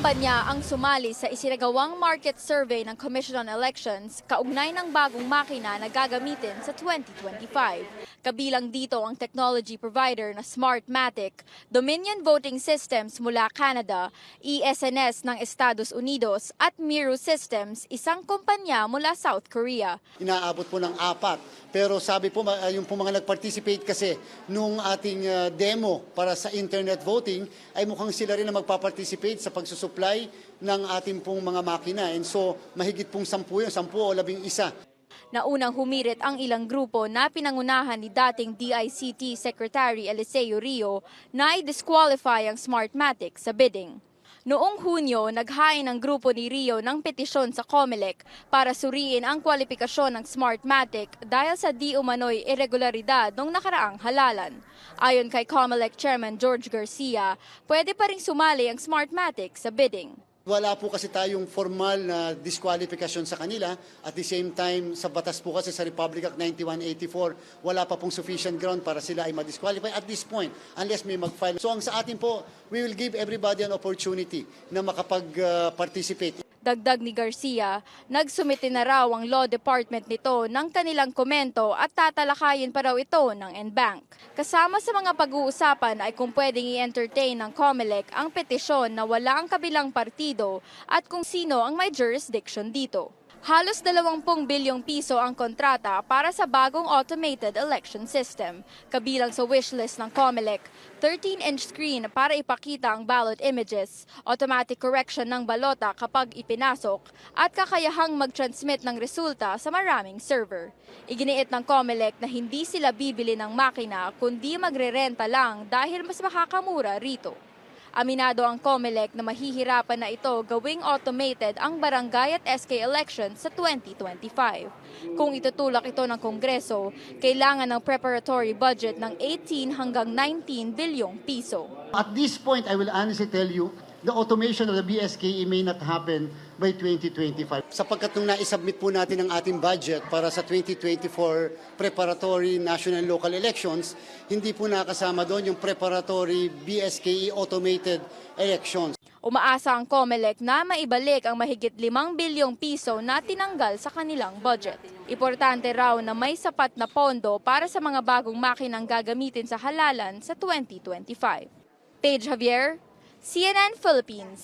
kumpanya ang sumali sa isinagawang market survey ng Commission on Elections kaugnay ng bagong makina na gagamitin sa 2025. Kabilang dito ang technology provider na Smartmatic, Dominion Voting Systems mula Canada, ESNS ng Estados Unidos at Miru Systems, isang kumpanya mula South Korea. Inaabot po ng 4. Pero sabi po, yung po mga nag-participate kasi nung ating demo para sa internet voting, ay mukhang sila rin na magpa-participate sa pagsusupply ng ating pong mga makina. And so, mahigit pong 10 yun, 10 o 11. Naunang humirit ang ilang grupo na pinangunahan ni dating DICT Secretary Eliseo Rio na i-disqualify ang Smartmatic sa bidding. Noong Hunyo, naghain ang grupo ni Rio ng petisyon sa COMELEC para suriin ang kwalifikasyon ng Smartmatic dahil sa di umano'y irregularidad ng nakaraang halalan. Ayon kay COMELEC Chairman George Garcia, pwede pa ring sumali ang Smartmatic sa bidding. Wala po kasi tayong formal na disqualification sa kanila. At the same time, sa batas po kasi sa Republic Act 9184, wala pa pong sufficient ground para sila ay ma-disqualify at this point, unless may mag-file. So ang sa atin po, we will give everybody an opportunity na makapag-participate. Dagdag ni Garcia, nagsumite na raw ang Law Department nito ng kanilang komento at tatalakayin pa raw ito ng NBank. Kasama sa mga pag-uusapan ay kung pwedeng i-entertain ng COMELEC ang petisyon na wala ang kabilang partido at kung sino ang may jurisdiction dito. Halos 20 bilyong piso ang kontrata para sa bagong automated election system. Kabilang sa wishlist ng COMELEC, 13-inch screen para ipakita ang ballot images, automatic correction ng balota kapag ipinasok, at kakayahang mag-transmit ng resulta sa maraming server. Iginiit ng COMELEC na hindi sila bibili ng makina kundi magrerenta lang dahil mas makakamura rito. Aminado ang COMELEC na mahihirapan na ito gawing automated ang barangay at SK elections sa 2025. Kung itutulak ito ng Kongreso, kailangan ng preparatory budget ng 18 hanggang 19 bilyong piso. At this point, I will honestly tell you, the automation of the BSKE may not happen by 2025. Sapagkat nung na-submit po natin ang ating budget para sa 2024 preparatory national and local elections, hindi po nakasama doon yung preparatory BSKE automated elections. Umaasa ang COMELEC na maibalik ang mahigit 5 bilyong piso na tinanggal sa kanilang budget. Importante raw na may sapat na pondo para sa mga bagong makinang gagamitin sa halalan sa 2025. Paige Javier, CNN Philippines.